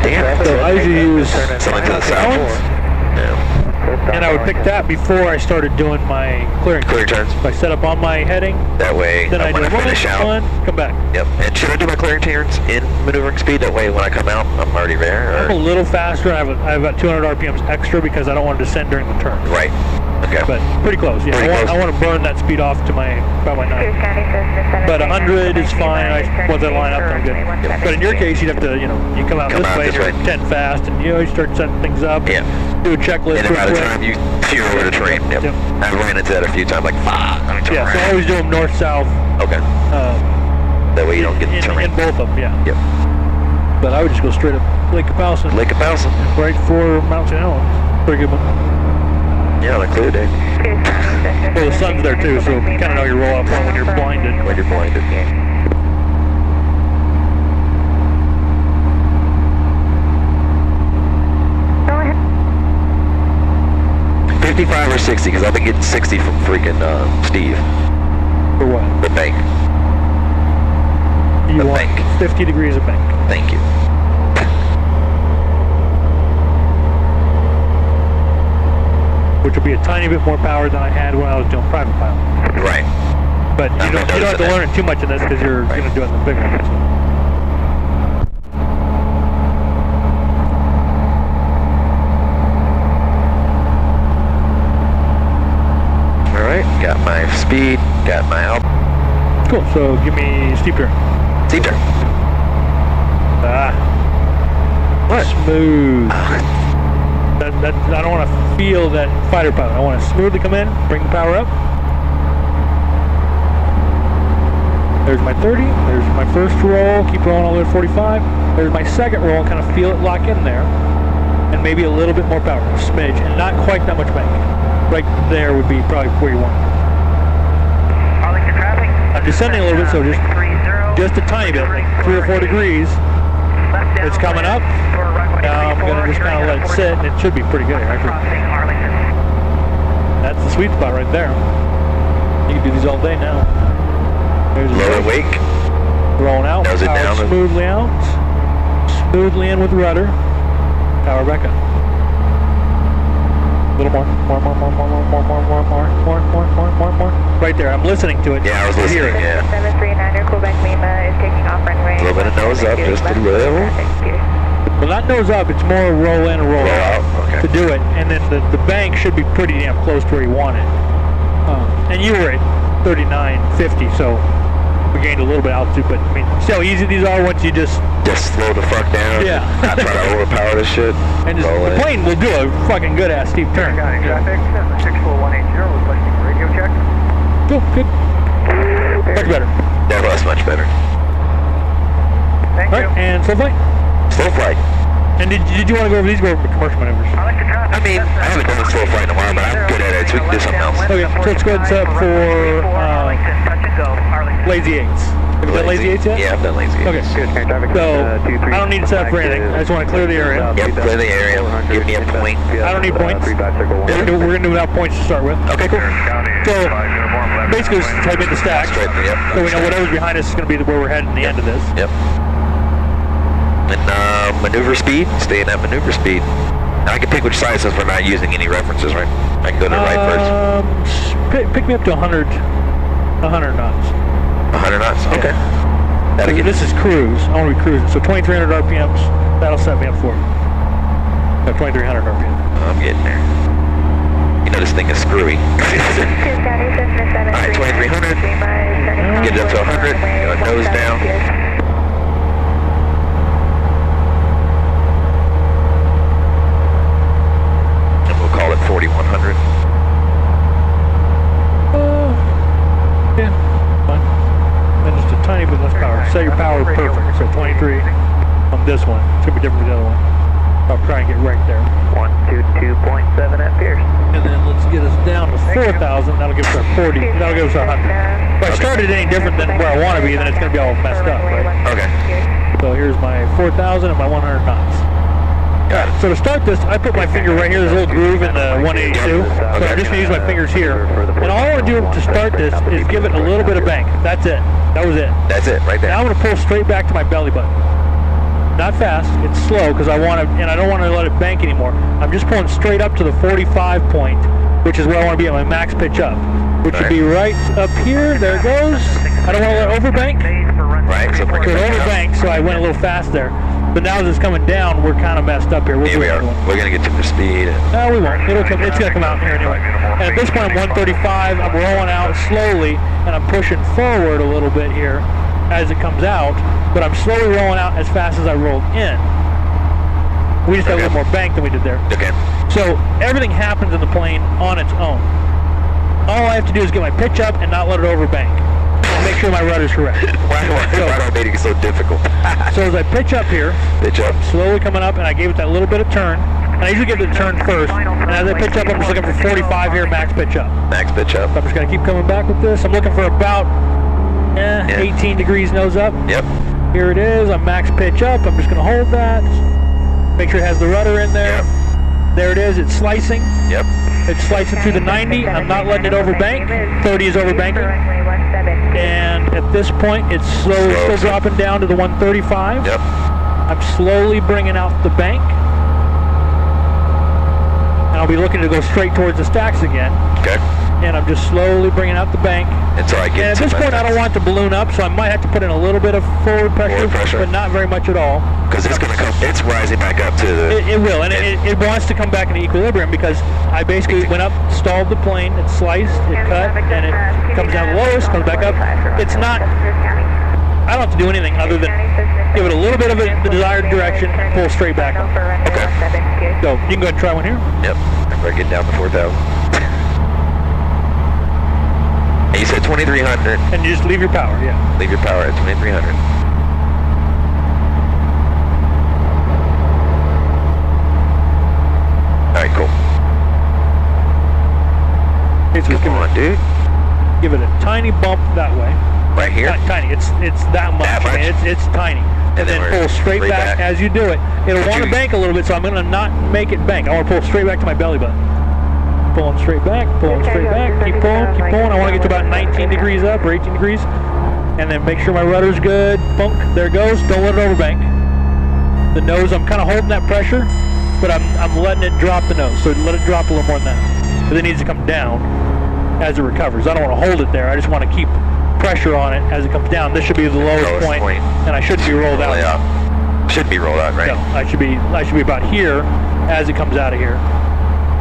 Damn. So I usually use something to the Pylons, south. Yeah. and I would pick that before I started doing my clearing. Clear turns. If I set up on my heading, That way, then I do when I finish out. one, come back. Yep. And should I do my clearing turns in maneuvering speed? That way, when I come out, I'm already there. I'm a little faster. I have about 200 RPMs extra because I don't want to descend during the turn. Right. Okay. But pretty close. Yeah, I want to burn that speed off to about my 9. But 100 is fine. Once I line up, I'm good. Yep. But in your case, you'd have to, you come out this way, you're 10 fast, and you start setting things up. Yeah. Do a checklist. And then by the time you steer over the train, yep. I've ran into that a few times, like, fuck. Yeah, so I always do them north-south. Okay. That way you don't get the terrain. In both of them, yeah. Yep. But I would just go straight up Lake Kapowsin. Lake Kapowsin. Right for Mount St. Helens. Pretty good one. Yeah, on a clear day. Well, the sun's there too, so you kind of know your roll-off point when you're blinded. When you're blinded. Go ahead. 55 or 60, because I've been getting 60 from freaking Steve. For what? The bank. You The want bank. 50 degrees of bank. Thank you. Which will be a tiny bit more power than I had when I was doing private pilot. Right. But you don't have to learn it too much in this because you're going to do it in the big one. So. All right. Got my speed. Got my out. Cool. So give me steep turn. Steep turn. What? Smooth. I don't want to feel that fighter pilot. I want to smoothly come in, bring the power up. There's my 30. There's my first roll. Keep rolling all the way to 45. There's my second roll. Kind of feel it lock in there. And maybe a little bit more power. A smidge. And not quite that much bank. Right there would be probably where you want it. I'm descending a little bit, so just a tiny bit, like 3 or 4 degrees. It's coming up. Now I'm going to just kind of let it sit, and it should be pretty good. That's the sweet spot right there. You can do these all day now. There's Lower wake. Rolling out. Nose it Power down. smoothly out. Smoothly in with the rudder. Power back up. A little more. More. Right there. I'm listening to it. Yeah, I was listening. Yeah. 739er Quebec Lima is taking off runway. A little bit of nose up, just a little. Well, not nose up. It's more roll in and roll out Okay. to do it. And then the bank should be pretty damn close to where you want it. And you were at 3950, so we gained a little bit of altitude. But I mean, see how easy these are once you just slow the fuck down. Yeah. Not try to overpower this shit. and just, the plane will do a fucking good ass steep turn. Traffic, 64180, requesting radio check. Cool, good. Much better. That was much better. Thank All right, and slow flight. Slow flight. And did you want to go over these commercial maneuvers? I mean, I haven't done a slow flight in a while, but I'm good at it, so we can do something else. Okay, so let's go ahead and set up for Lazy 8s. Have you done Lazy 8s yet? Yeah, I've done Lazy 8s. Okay, so I don't need to set up for anything. I just want to clear the area. Yep, clear the area. Give me a point. I don't need points. We're going to do without points to start with. Okay, cool. So basically just type in the stack. Straight, yep. So we know whatever's behind us is going to be where we're heading the end of this. Yep. And maneuver speed, stay in that maneuver speed. And I can pick which side since we're not using any references, right? I can go to the right first. Pick me up to 100 knots. 100 knots? Okay. Yeah. That'll get This is cruise. I want to be cruising. So 2,300 RPMs, that'll set me up for it. 2,300 RPM. I'm getting there. You know this thing is screwy. Alright, 2,300. Get it up to 100. Nose down. And we'll call it 4,100. Yeah, fine. Then just a tiny bit less power. Set your power perfect. So 23 on this one. It's going to be different from the other one. I'll try and get right there. 122.7 at Pierce. And then let's get us down to 4,000. That'll give us our 40. That'll give us our 100. If I started any different than where I want to be, then it's going to be all messed up, right? Okay. So here's my 4,000 and my 100 knots. Got it. So to start this, I put my finger right here. There's a little groove in the 182. So I'm just going to use my fingers here. And all I want to do to start this is give it a little bit of bank. That's it. That was it. That's it, right there. Now I'm going to pull straight back to my belly button. not fast, it's slow because I want to, and I don't want to let it bank anymore. I'm just pulling straight up to the 45 point, which is where I want to be at my max pitch up, which would be right up here. There it goes. I don't want to let it overbank. Right, so So it overbanked, so I went a little fast there. But now as it's coming down, we're kind of messed up here. Here we are. We're going to get too much speed. No, we won't. It's going to come out here anyway. And at this point, I'm 135. I'm rolling out slowly, and I'm pushing forward a little bit here as it comes out. But I'm slowly rolling out as fast as I rolled in. We just got a little more bank than we did there. Okay. So everything happens in the plane on its own. All I have to do is get my pitch up and not let it overbank. And make sure my rudder's correct. Why are we making it so difficult? So as I pitch up here, Pitch up. slowly coming up, and I gave it that little bit of turn. And I usually give it a turn first. And as I pitch up, I'm just looking for 45 here, max pitch up. Max pitch up. So I'm just going to keep coming back with this. I'm looking for about 18 degrees nose up. Yep. Here it is. I'm max pitch up. I'm just going to hold that. Make sure it has the rudder in there. Yep. There it is. It's slicing. Yep. It's slicing through the 90. I'm not letting it overbank. 30 is overbanking. And at this point, it's slowly still dropping down to the 135. Yep. I'm slowly bringing out the bank. And I'll be looking to go straight towards the stacks again. Okay. And I'm just slowly bringing out the bank. Until I get And at to this point, I don't want it to balloon up, so I might have to put in a little bit of forward pressure, but not very much at all. Because it's going to come, it's rising back up to the... It will, and it wants to come back into equilibrium because I basically went up, stalled the plane, it sliced, it cut, and it comes down the lowest, comes back up. It's not, I don't have to do anything other than give it a little bit of the desired direction and pull straight back up. Okay. So you can go ahead and try one here. Yep. We're getting down to 4,000. And you said 2,300. And you just leave your power, yeah. Leave your power at 2,300. Alright, cool. Come on, dude. Give it a tiny bump that way. Right here? Not tiny, it's that much. That much? I mean, it's tiny. And then pull straight back as you do it. It'll want to bank a little bit, so I'm going to not make it bank. I want to pull straight back to my belly button. Pulling straight back, pulling straight back, keep pulling, keep pulling. I want to get to about 19 degrees up or 18 degrees. And then make sure my rudder's good. Bunk, there it goes. Don't let it overbank. The nose, I'm kind of holding that pressure, but I'm letting it drop the nose. So let it drop a little more than that. But it needs to come down as it recovers. I don't want to hold it there. I just want to keep pressure on it as it comes down. This should be the lowest point, and I shouldn't be rolled out. Shouldn't be rolled out, right? No, I should be about here as it comes out of here.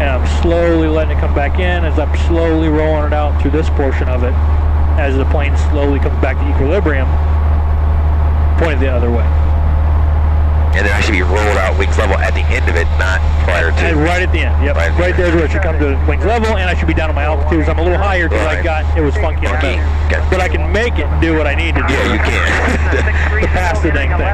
And I'm slowly letting it come back in as I'm slowly rolling it out through this portion of it as the plane slowly comes back to equilibrium, pointed the other way. And then I should be rolled out wings level at the end of it, not prior to. And right at the end, yep. Right there's where it should come to wings level, and I should be down at my altitude. I'm a little higher because it was funky in the middle. Okay. But I can make it do what I need to do. Yeah, you can. To pass the dang thing.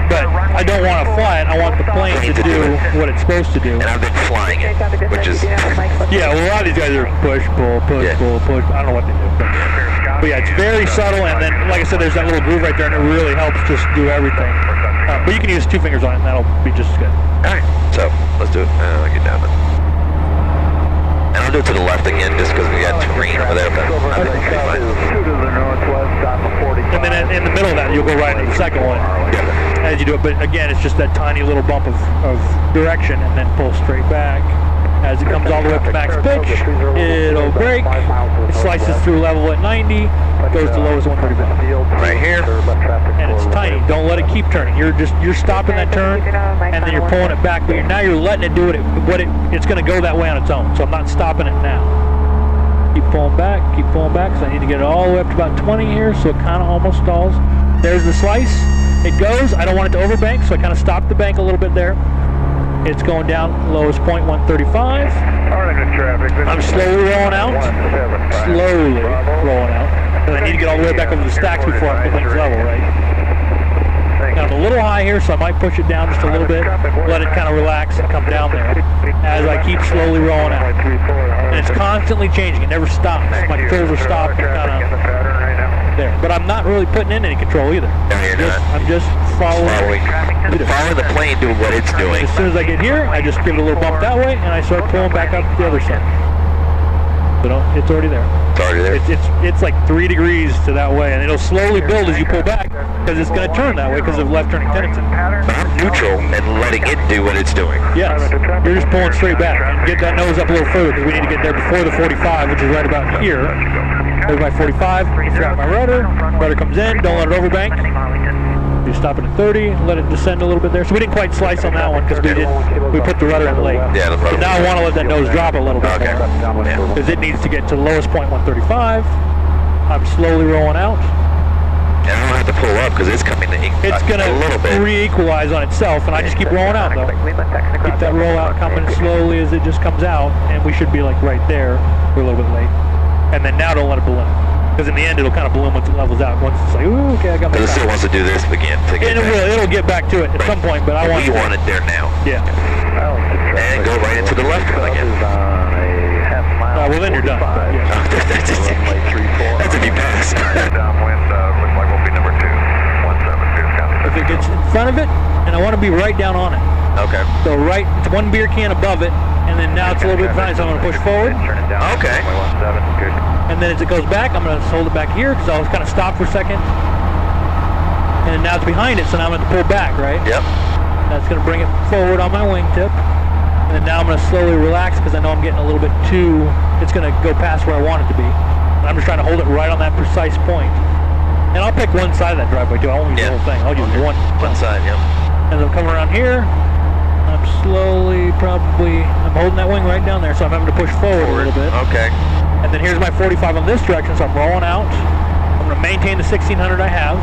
But I don't want to fly it. I want the plane to do what it's supposed to do. And I've been flying it, which is... Yeah, well, a lot of these guys are push, pull, push, pull, push. I don't know what they do. But yeah, it's very subtle, and then, like I said, there's that little groove right there, and it really helps just do everything. But you can use 2 fingers on it, and that'll be just as good. Alright, so let's do it. I'll get down. And I'll do it to the left again, just because we got terrain over there, but I think it'll be fine. And then in the middle of that, you'll go right into the second one as you do it. But again, it's just that tiny little bump of direction, and then pull straight back. As it comes all the way up to max pitch, it'll break. It slices through level at 90, goes to lowest 135. Right here. And it's tiny. Don't let it keep turning. You're stopping that turn, and then you're pulling it back. But now you're letting it do it's going to go that way on its own. So I'm not stopping it now. Keep pulling back, because I need to get it all the way up to about 20 here, so it kind of almost stalls. There's the slice. It goes. I don't want it to overbank, so I kind of stop the bank a little bit there. It's going down, lowest point 135. I'm slowly rolling out. Slowly rolling out. Because I need to get all the way back over the stacks before I put wings level, right? Now I'm a little high here, so I might push it down just a little bit. Let it kind of relax and come down there as I keep slowly rolling out. And it's constantly changing. It never stops. My controls are stopped and kind of there. But I'm not really putting in any control either. I'm just following the plane doing what it's doing. As soon as I get here, I just give it a little bump that way, and I start pulling back up the other side. So it's already there. It's already there. It's like 3 degrees to that way, and it'll slowly build as you pull back because it's going to turn that way because of left turning tendency. But I'm neutral and letting it do what it's doing. Yes, you're just pulling straight back and get that nose up a little further because we need to get there before the 45, which is right about here. There's my 45. Got my rudder. Rudder comes in. Don't let it overbank. You stop it at 30. Let it descend a little bit there. So we didn't quite slice on that one because we put the rudder in late. Yeah, the So now I want to let that nose drop a little bit Okay. more Yeah. because it needs to get to the lowest point, 135. I'm slowly rolling out. And I don't have to pull up because it's coming to It's going a little to bit. re-equalize on itself, and I just keep rolling out though. Keep that roll out coming slowly as it just comes out, and we should be like right there. We're a little bit late. And then now don't let it balloon. Because in the end it'll kind of balloon once it levels out. Once it's like, ooh, okay, I got my Because it still power. wants to do this again. To get And it'll get back to it at some point, but I want We want it there now. Yeah. And go right into the left one again. Well, then you're done. But yeah. That's if you pass. Downwind, looks like we'll be number 2. 17, If it gets in front of it, and I want to be right down on it. Okay. So right, it's one beer can above it, and then now it's a little bit behind, so I'm going to push forward. Okay. Good. And then as it goes back, I'm going to hold it back here, because I was kind of stopped for a second. And then now it's behind it, so now I'm going to pull back, right? Yep. That's going to bring it forward on my wingtip. And then now I'm going to slowly relax, because I know I'm getting a little bit too, it's going to go past where I want it to be. And I'm just trying to hold it right on that precise point. And I'll pick one side of that driveway too, I won't use the whole thing, I'll use one side, yep. And I'm coming around here, I'm slowly I'm holding that wing right down there, so I'm having to push forward a little bit. Okay. And then here's my 45 on this direction, so I'm rolling out. I'm going to maintain the 1600 I have.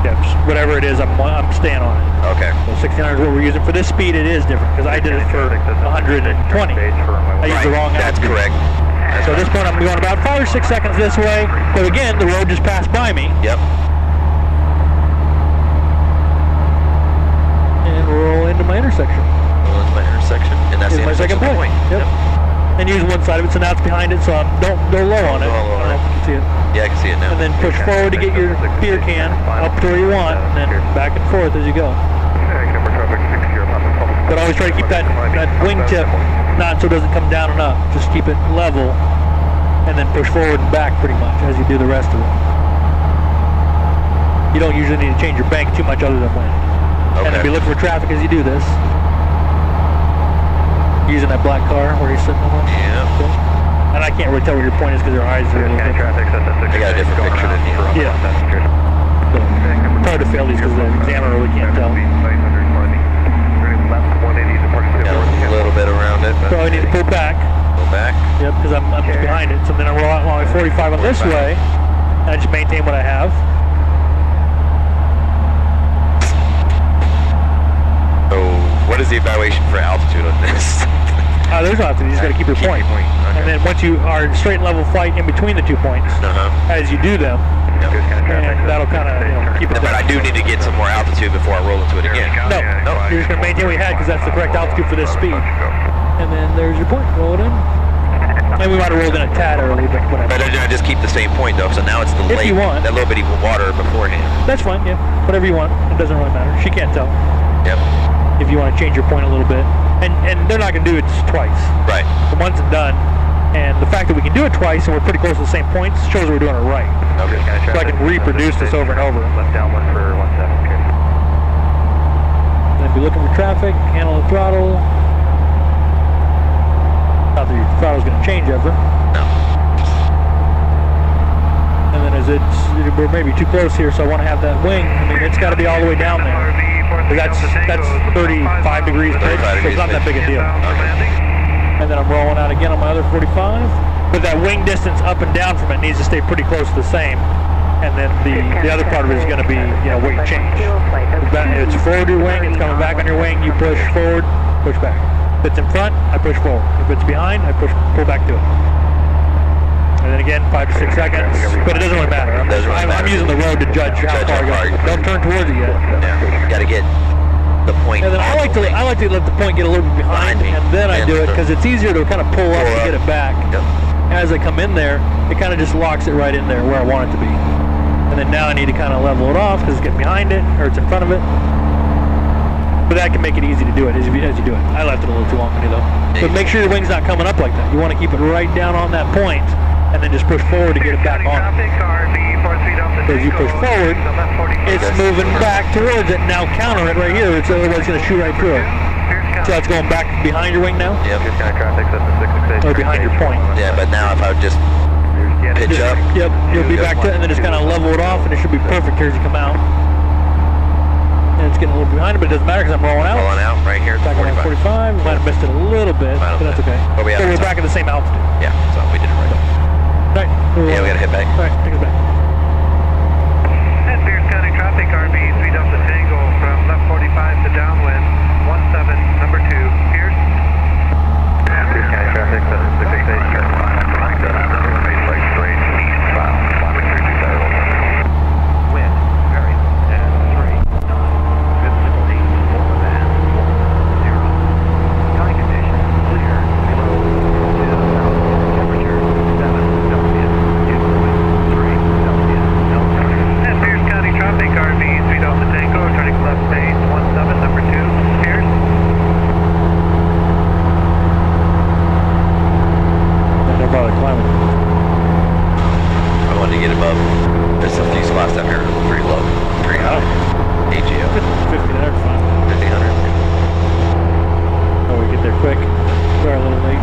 Yep, whatever it is, I'm staying on it. Okay. So 1600 is what we're using. For this speed, it is different, because I did it for 120. I used the wrong That's altitude. correct. So at this point, I'm going about 5 or 6 seconds this way. But again, the road just passed by me. Yep. And roll into my intersection. Well, that's my intersection, and that's Here's the my second intersection point. Yep. And use one side of it, so now it's behind it, so don't go low on it. Go low on I don't know if you can see it. Yeah, I can see it now. And then push forward to get your beer can up to where you want, and then back and forth as you go. But always try to keep that wingtip not so it doesn't come down and up. Just keep it level, and then push forward and back pretty much as you do the rest of it. You don't usually need to change your bank too much other than wind. Okay. And then be looking for traffic as you do this. Using that black car where you're sitting on. Yeah. Okay. And I can't really tell where your point is because your eyes are a little different. I got a different picture than you. Yeah. So, it's hard to fail these because the examiner really can't tell. Got a little bit around it, but So I need to pull back. go back. Yep, because I'm just behind it. So then I roll out my 45 on this way. And I just maintain what I have. So, what is the evaluation for altitude on this? There's no altitude. You just got to keep your point. Okay. And then once you are in straight and level flight in between the 2 points, as you do them, and that'll kind of keep it. But I do need to get some more altitude before I roll into it again. No, you're just going to maintain what you had because that's the correct altitude for this speed. And then there's your point. Roll it in. And we might have rolled in a tad early, but whatever. But I just keep the same point though, so now it's the If you want. that little bitty water beforehand. That's fine, yeah. Whatever you want. It doesn't really matter. She can't tell Yep. if you want to change your point a little bit. And they're not going to do it twice. Right. The once and done. And the fact that we can do it twice and we're pretty close to the same points shows we're doing it right. Okay. So I can reproduce this over and over. Left downwind for 17. And then be looking for traffic, handle the throttle. Not that your throttle's going to change ever. No. And then as we're maybe too close here, so I want to have that wing. I mean, it's got to be all the way down there. That's 35 degrees pitch, so it's not that big a deal. And then I'm rolling out again on my other 45. But that wing distance up and down from it needs to stay pretty close to the same. And then the other part of it is going to be, weight change. It's forward your wing, it's coming back on your wing, you push forward, push back. If it's in front, I push forward. If it's behind, I pull back to it. And then again, 5 to 6 seconds. But it doesn't really matter. I'm using the road to judge how far I go. Don't turn towards it yet. Yeah. Got to get the point. And then I like to let the point get a little bit behind me, and then I do it because it's easier to kind of pull up to get it back. Yep. As I come in there, it kind of just locks it right in there where I want it to be. And then now I need to kind of level it off because it's getting behind it or it's in front of it. But that can make it easy to do it as you do it. I left it a little too long to do though. But make sure your wing's not coming up like that. You want to keep it right down on that point, and then just push forward to get it back on. So as you push forward, it's moving back towards it. Now counter it right here. It's otherwise going to shoot right through it. So that's going back behind your wing now? Yep. Or behind your point. Yeah, but now if I would just pitch up. Yep, you'll be back to it and then just kind of level it off and it should be perfect here as you come out. And it's getting a little behind it, but it doesn't matter because I'm rolling out. Rolling out right here. Back on 45. Might have missed it a little bit, but that's okay. But so we're back at the same altitude. Yeah, so we did it right. Right. Yeah, we got to hit back. All right, take us back. And Pierce County traffic, RB, 3 Delta Tango from left 45 to downwind, 17, number 2, Pierce. Pierce County traffic, 668, Lake straight, eastbound, climbing 320. Wind, very, and 3, 9, visibility, more than 0. Sky conditions, clear, below, to the south, temperature, 7 Celsius, dew point, 3 Celsius, and Pierce County traffic, RV, 3 Delta Tango, turning left base, 17, number 2, Pierce. Don't bother climbing. I wanted to get above. There's a few spots down here pretty low. 300. AGO. 1500, fine. 1500. Oh, we get there quick. We're a little late.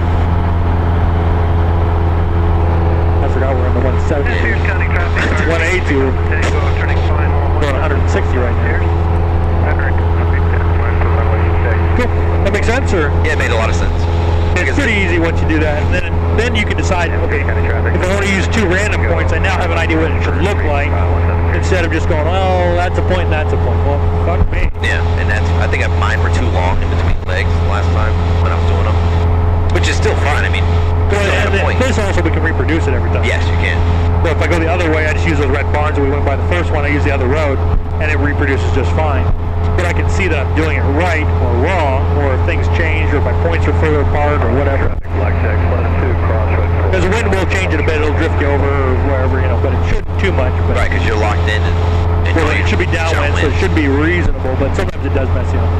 I forgot we're on the 170. Pierce County traffic, It's 180. We're Tango, turning final, going 160 right now. Cool. That makes sense, or? Yeah, it made a lot of sense. It's pretty easy once you do that. And then you can decide, okay, if I want to use 2 random points, I now have an idea what it should look like, instead of just going, well, that's a point and that's a point. Well, fuck me. Yeah, and I think mine were too long in between legs last time when I was doing them. Which is still fine, I mean, Well, and then this also, we can reproduce it every time. yes, you can. So if I go the other way, I just use those red barns that we went by the first one, I use the other road, and it reproduces just fine. But I can see that I'm doing it right or wrong, or if things change, or if my points are further apart, or whatever. Because the wind will change it a bit, it'll drift you over or wherever, but it shouldn't too much. But Right, because you're locked in and well, it should be downwind, so it should be reasonable, but sometimes it does mess you up.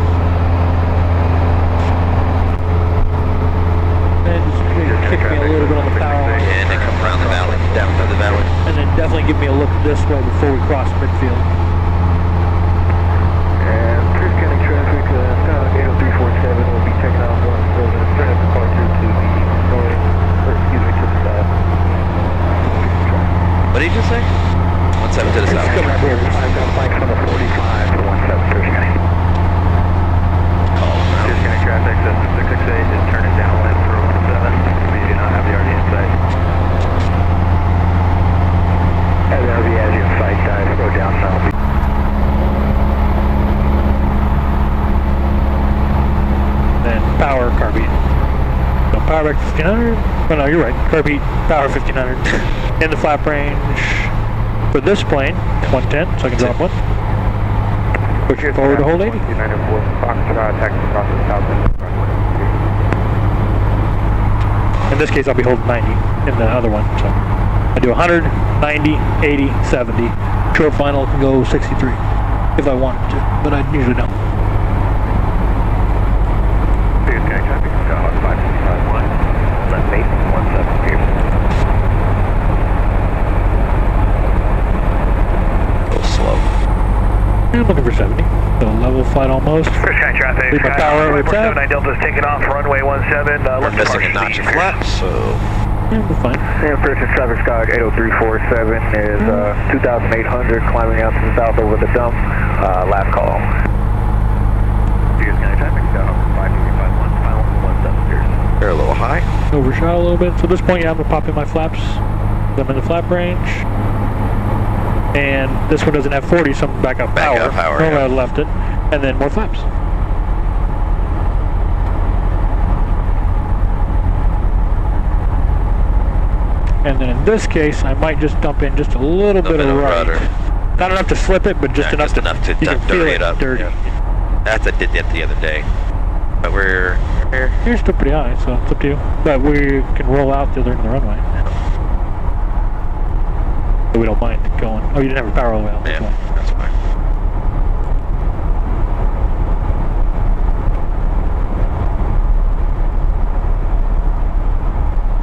And just kick me a little bit on the power line. and then come around the valley, down through the valley. And then definitely give me a look this way before we cross midfield. And Pierce County traffic, 80347 will be checking out 17, turn up departure to the north, or excuse me, to the south. What did you just say? 17 to the south. Coming up here. I've got a flight from the 45 to 17, Pierce County. Pierce County traffic, 668 is turning downwind for 17. We do not have the RD in sight. Have the AVIATION in sight, guys, go down south. Then power, carb heat. So power back 1500. Oh no, you're right. Carb heat, power 1500. In the flap range for this plane, 110, so I can drop one. Push it forward to hold 80. In this case, I'll be holding 90 in the other one. So I do 100, 90, 80, 70. Short final can go 63 if I wanted to, but I usually don't. Pierce County traffic, 551, left base, 17 here. Go slow. I'm looking for 70. So level flight almost. Pierce County traffic, Leave my power where it's at. 79 Delta's taking off, runway 17, We're missing a notch of flaps, so Yeah, we're fine. San Francisco traffic sky 80347 is 2,800 climbing out to the south over the dump. Last call. Pierce County traffic sky 5351, final 17 Pierce. they're a little high. Overshot a little bit. So at this point, yeah, I'm gonna pop in my flaps. I'm in the flap range. And this one doesn't have 40, so I'm back up power. Back up power, Normally yeah. I left it. And then more flaps. And then in this case, I might just dump in just a little bit of right. rudder. Not enough to flip it, but just Yeah, enough just enough to you can feel dirty it up. dirty. Yeah. That's I did that the other day. But we're here. You're still pretty high, so it's up to you. But we can roll out the other end of the runway. But we don't mind going. Oh, you didn't have a power all the way out. Yeah, that's fine.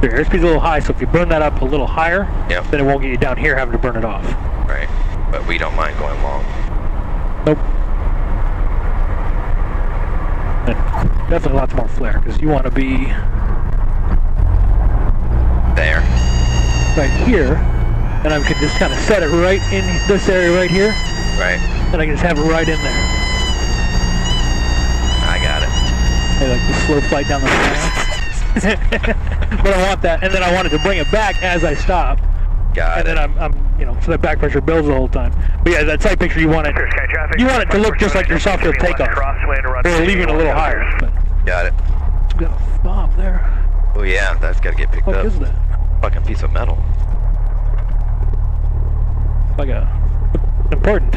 So your airspeed's a little high, so if you burn that up a little higher, Yep. then it won't get you down here having to burn it off. Right. But we don't mind going long. Nope. And definitely lots more flare, because you want to be There. right here, and I can just kind of set it right in this area right here, Right. and I can just have it right in there. I got it. I like the slow flight down the runway. But I want that, and then I wanted to bring it back as I stop. Got And it. then I'm, you know, so that back pressure builds the whole time. But yeah, that sight picture, you want it to look just like your soft field takeoff. Or leaving a little higher. But Got it. it's got a fob there. Oh yeah, that's got to get picked What up. is that? Fucking piece of metal. Like a important.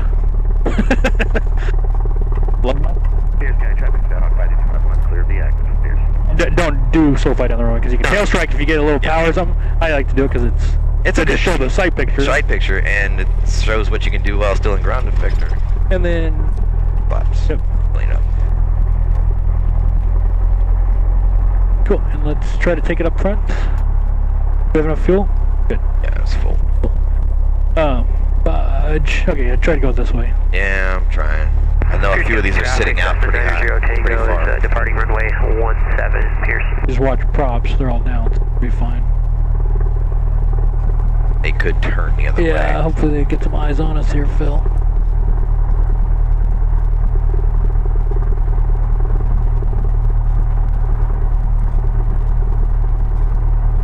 Love that. Pierce County traffic down on 5251, clear the active Pierce. Don't do so far down the road because you can tail strike if you get a little power or something. I like to do it because it's a to show the sight picture. Sight picture, and it shows what you can do while still in ground effector. And then Box. Yep. Clean up. cool. And let's try to take it up front. Do we have enough fuel? Good. Yeah, it's full. Budge. Okay, I try to go this way. Yeah, I'm trying. I know a few of these are sitting out pretty high, pretty far. Departing runway 17, Pierce. Just watch props. They're all down. It'll be fine. They could turn the other way. Yeah, hopefully they get some eyes on us here, Phil.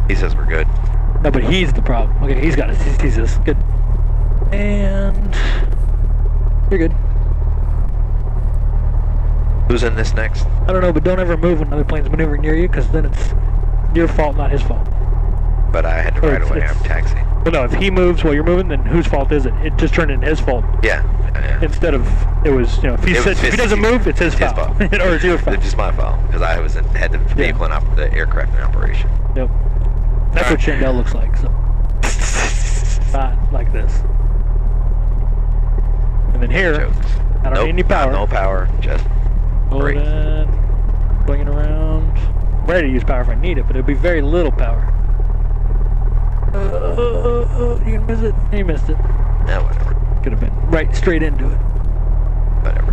He says we're good. No, but he's the problem. Okay, he's got it. He sees us. Good. And you're good. Who's in this next? I don't know, but don't ever move when another plane's maneuvering near you, because then it's your fault, not his fault. But I had to Or right away. it's- I'm taxiing. Well, no, if he moves while you're moving, then whose fault is it? It just turned into his fault. Yeah. Instead of, it was, you know, if he, It was if he doesn't 50. move, it's his His foul. fault. Or it's your fault. It's just my fault because I was had the vehicle and the aircraft in operation. Yep. That's what Chandel looks like, so. Not like this. And then here, Jokes. I don't Nope, need any power. No power, just Hold brake. in, swinging around. I'm ready to use power if I need it, but it'll be very little power. You can miss it. You missed it. Yeah, whatever. Could have been right straight into it. Whatever.